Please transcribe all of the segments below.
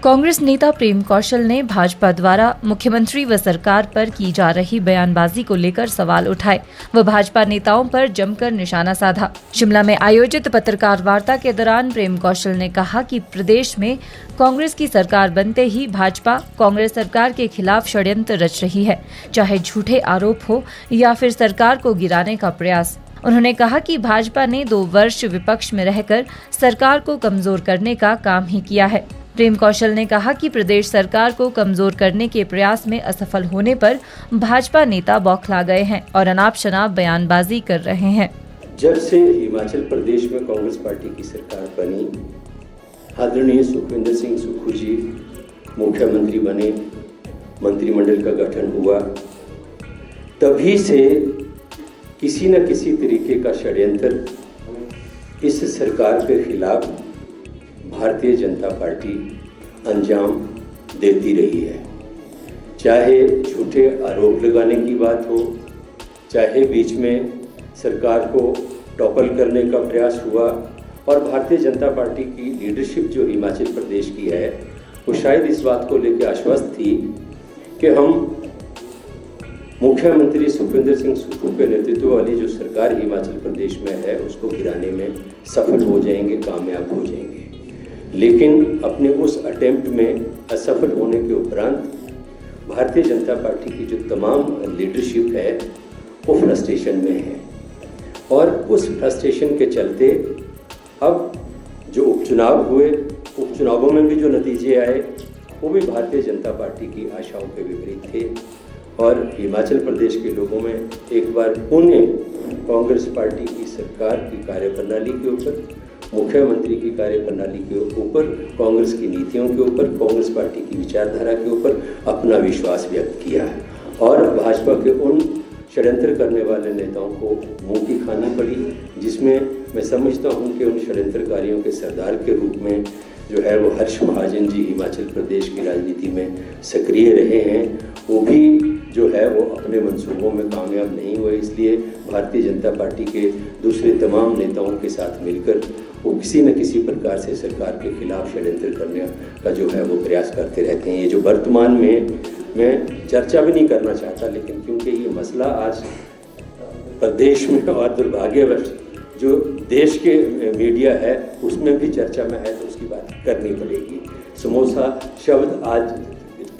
कांग्रेस नेता प्रेम कौशल ने भाजपा द्वारा मुख्यमंत्री व सरकार पर की जा रही बयानबाजी को लेकर सवाल उठाए व भाजपा नेताओं पर जमकर निशाना साधा। शिमला में आयोजित पत्रकार वार्ता के दौरान प्रेम कौशल ने कहा कि प्रदेश में कांग्रेस की सरकार बनते ही भाजपा कांग्रेस सरकार के खिलाफ षड्यंत्र रच रही है, चाहे झूठे आरोप हो या फिर सरकार को गिराने का प्रयास। उन्होंने कहा कि भाजपा ने 2 वर्ष विपक्ष में रहकर सरकार को कमजोर करने का काम ही किया है। प्रेम कौशल ने कहा कि प्रदेश सरकार को कमजोर करने के प्रयास में असफल होने पर भाजपा नेता बौखला गए हैं और अनाप शनाप बयानबाजी कर रहे हैं। जब से हिमाचल प्रदेश में कांग्रेस पार्टी की सरकार बनी, आदरणीय सुखविंदर सिंह सुक्खू जी मुख्यमंत्री बने, मंत्रिमंडल का गठन हुआ, तभी से किसी न किसी तरीके का षड्यंत्र इस सरकार के खिलाफ भारतीय जनता पार्टी अंजाम देती रही है। चाहे झूठे आरोप लगाने की बात हो, चाहे बीच में सरकार को टॉपल करने का प्रयास हुआ, और भारतीय जनता पार्टी की लीडरशिप जो हिमाचल प्रदेश की है वो शायद इस बात को लेकर आश्वस्त थी कि हम मुख्यमंत्री सुखविंदर सिंह सुक्खू के नेतृत्व वाली जो सरकार हिमाचल प्रदेश में है उसको गिराने में सफल हो जाएंगे, कामयाब हो जाएंगे। लेकिन अपने उस अटेम्प्ट में असफल होने के उपरांत भारतीय जनता पार्टी की जो तमाम लीडरशिप है वो फ्रस्ट्रेशन में है, और उस फ्रस्ट्रेशन के चलते अब जो उपचुनाव हुए, उपचुनावों में भी जो नतीजे आए वो भी भारतीय जनता पार्टी की आशाओं के विपरीत थे, और हिमाचल प्रदेश के लोगों में एक बार पुनः कांग्रेस पार्टी की सरकार की कार्यप्रणाली के ऊपर, मुख्यमंत्री की कार्यप्रणाली के ऊपर, कांग्रेस की नीतियों के ऊपर, कांग्रेस पार्टी की विचारधारा के ऊपर अपना विश्वास व्यक्त किया है, और भाजपा के उन षड्यंत्र करने वाले नेताओं को मुंह की खानी पड़ी, जिसमें मैं समझता हूं कि उन षड्यंत्रकारियों के सरदार के रूप में जो है वो हर्ष महाजन जी हिमाचल प्रदेश की राजनीति में सक्रिय रहे हैं, वो भी जो है वो अपने मंसूबों में कामयाब नहीं हुए। इसलिए भारतीय जनता पार्टी के दूसरे तमाम नेताओं के साथ मिलकर वो किसी न किसी प्रकार से सरकार के खिलाफ षड्यंत्र करने का जो है वो प्रयास करते रहते हैं। ये जो वर्तमान में मैं चर्चा भी नहीं करना चाहता, लेकिन क्योंकि ये मसला आज प्रदेश में और दुर्भाग्यवश जो देश के मीडिया है उसमें भी चर्चा में है, तो उसकी बात करनी पड़ेगी। समोसा शब्द आज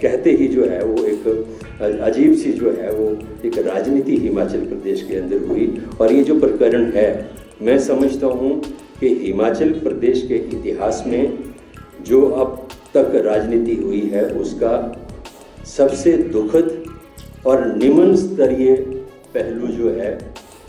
कहते ही जो है वो एक अजीब सी जो है वो एक राजनीति हिमाचल प्रदेश के अंदर हुई, और ये जो प्रकरण है मैं समझता हूँ कि हिमाचल प्रदेश के इतिहास में जो अब तक राजनीति हुई है उसका सबसे दुखद और निम्न स्तरीय पहलू जो है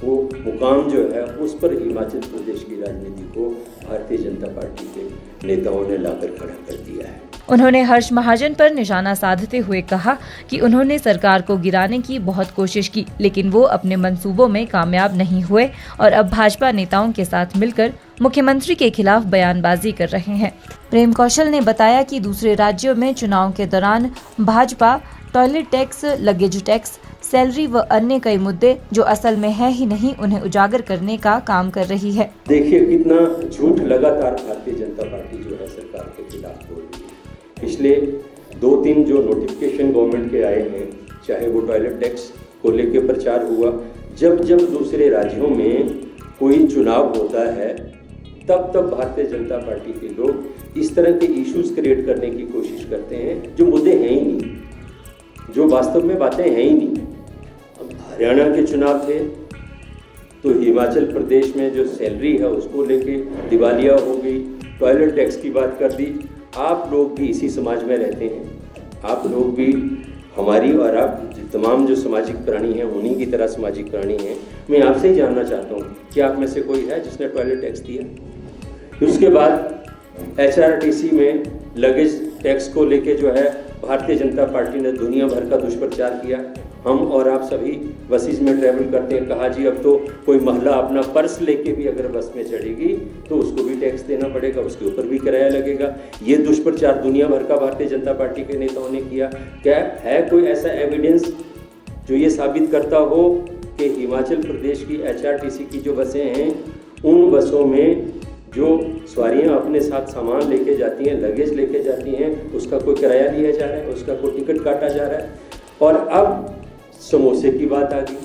वो मुकाम जो है उस पर हिमाचल प्रदेश की राजनीति को भारतीय जनता पार्टी के नेताओं ने लाकर खड़ा कर दिया है। उन्होंने हर्ष महाजन पर निशाना साधते हुए कहा कि उन्होंने सरकार को गिराने की बहुत कोशिश की, लेकिन वो अपने मंसूबों में कामयाब नहीं हुए और अब भाजपा नेताओं के साथ मिलकर मुख्यमंत्री के खिलाफ बयानबाजी कर रहे हैं। प्रेम कौशल ने बताया कि दूसरे राज्यों में चुनाव के दौरान Bhajpa toilet tax, luggage tax, salary व अन्य कई मुद्दे जो असल में है ही नहीं, उन्हें उजागर करने का काम कर रही है। देखिए कितना झूठ लगातार भारतीय जनता पार्टी जो है सरकार के खिलाफ बोल रही है। पिछले 2-3 जो नोटिफिकेशन गवर्नमेंट के आए हैं, चाहे वो टॉयलेट टैक्स को लेकर प्रचार हुआ, जब जब दूसरे राज्यों में कोई चुनाव होता है तब तब भारतीय जनता पार्टी के लोग इस तरह के इश्यूज क्रिएट करने की कोशिश करते हैं जो मुद्दे हैं ही नहीं, जो वास्तव में बातें हैं ही नहीं। अब हरियाणा के चुनाव थे तो हिमाचल प्रदेश में जो सैलरी है उसको लेके दिवालिया हो गई, टॉयलेट टैक्स की बात कर दी। आप लोग भी इसी समाज में रहते हैं, आप लोग भी हमारी और आप तमाम जो सामाजिक प्राणी हैं उन्हीं की तरह सामाजिक प्राणी हैं। मैं आपसे ही जानना चाहता हूँ कि आप में से कोई है जिसने टॉयलेट टैक्स दिया? उसके बाद HRTC में लगेज टैक्स को लेके जो है भारतीय जनता पार्टी ने दुनिया भर का दुष्प्रचार किया। हम और आप सभी बसेस में ट्रैवल करते हैं, कहा जी अब तो कोई महिला अपना पर्स लेके भी अगर बस में चढ़ेगी तो उसको भी टैक्स देना पड़ेगा, उसके ऊपर भी किराया लगेगा। ये दुष्प्रचार दुनिया भर का भारतीय जनता पार्टी के नेताओं ने किया। क्या है कोई ऐसा एविडेंस जो ये साबित करता हो कि हिमाचल प्रदेश की HRTC की जो बसें हैं उन बसों में जो सवारियां अपने साथ सामान लेके जाती हैं, लगेज लेके जाती हैं, उसका कोई किराया लिया जा रहा है, उसका कोई टिकट काटा जा रहा है। और अब समोसे की बात आ गई।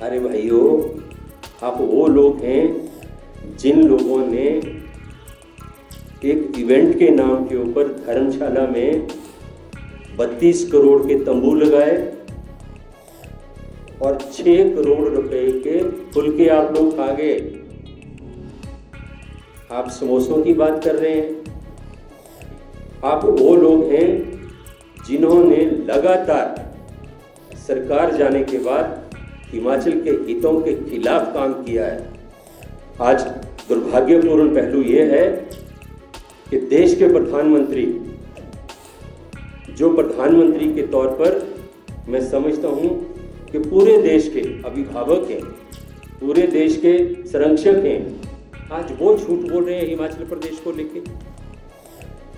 अरे भाइयों, आप वो लोग हैं जिन लोगों ने एक इवेंट के नाम के ऊपर धर्मशाला में 32 करोड़ के तंबू लगाए और 6 करोड़ रुपए के फुलके आप लोग खा गए। आप समोसों की बात कर रहे हैं। आप वो लोग हैं जिन्होंने लगातार सरकार जाने के बाद हिमाचल के हितों के खिलाफ काम किया है। आज दुर्भाग्यपूर्ण पहलू यह है कि देश के प्रधानमंत्री, जो प्रधानमंत्री के तौर पर मैं समझता हूं कि पूरे देश के अभिभावक हैं, पूरे देश के संरक्षक हैं, आज वो झूठ बोल रहे हैं हिमाचल प्रदेश को लेके।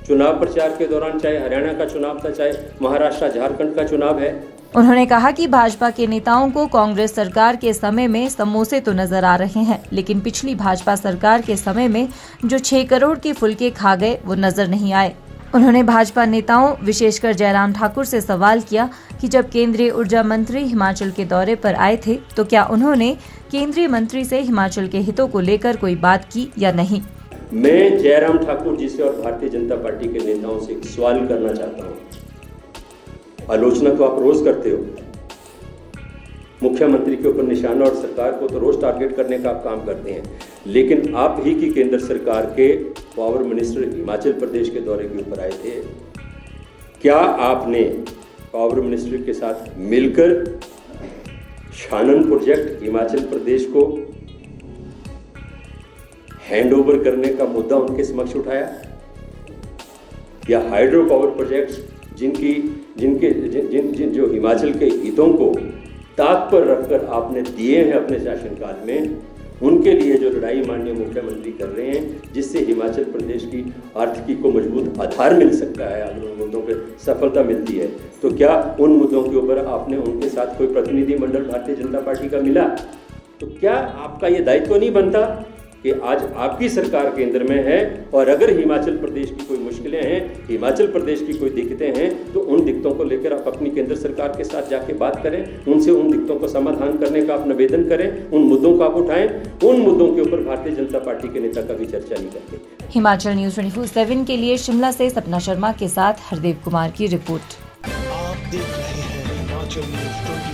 चुनाव प्रचार के दौरान, चाहे हरियाणा का चुनाव था, चाहे महाराष्ट्र झारखंड का चुनाव है। उन्होंने कहा कि भाजपा के नेताओं को कांग्रेस सरकार के समय में समोसे तो नजर आ रहे हैं, लेकिन पिछली भाजपा सरकार के समय में जो 6 करोड़ के फुलके खा गए वो नजर नहीं आए। उन्होंने भाजपा नेताओं, विशेषकर जयराम ठाकुर से सवाल किया कि जब केंद्रीय ऊर्जा मंत्री हिमाचल के दौरे पर आए थे तो क्या उन्होंने केंद्रीय मंत्री से हिमाचल के हितों को लेकर कोई बात की या नहीं। मैं जयराम ठाकुर जी से और भारतीय जनता पार्टी के नेताओं से एक सवाल करना चाहता हूँ। आलोचना तो आप रोज करते हो, मुख्यमंत्री के ऊपर निशाना और सरकार को तो रोज टारगेट करने का आप काम करते हैं, लेकिन आप ही की केंद्र सरकार के पावर मिनिस्टर हिमाचल प्रदेश के दौरे के ऊपर आए थे। क्या आपने पावर मिनिस्टर के साथ मिलकर शानन प्रोजेक्ट हिमाचल प्रदेश को हैंडओवर करने का मुद्दा उनके समक्ष उठाया, या हाइड्रो पावर प्रोजेक्ट्स जो हिमाचल के हितों को ताक पर रखकर आपने दिए हैं अपने शासनकाल में, उनके लिए जो लड़ाई माननीय मुख्यमंत्री कर रहे हैं, जिससे हिमाचल प्रदेश की आर्थिकी को मजबूत आधार मिल सकता है, अगर उन मुद्दों पर सफलता मिलती है, तो क्या उन मुद्दों के ऊपर आपने उनके साथ कोई प्रतिनिधिमंडल भारतीय जनता पार्टी का मिला? तो क्या आपका ये दायित्व नहीं बनता कि आज आपकी सरकार केंद्र में है और अगर हिमाचल प्रदेश की कोई मुश्किलें हैं, हिमाचल प्रदेश की कोई दिक्कतें हैं, तो उन दिक्कतों को लेकर आप अपनी केंद्र सरकार के साथ जाके बात करें, उनसे उन दिक्कतों का समाधान करने का आप निवेदन करें, उन मुद्दों को आप उठाएं। उन मुद्दों के ऊपर भारतीय जनता पार्टी के नेता कभी चर्चा नहीं करते। हिमाचल न्यूज़ 24/7 के लिए शिमला से सपना शर्मा के साथ हरदेव कुमार की रिपोर्ट। आप देख रहे हैं हिमाचल न्यूज़ 24।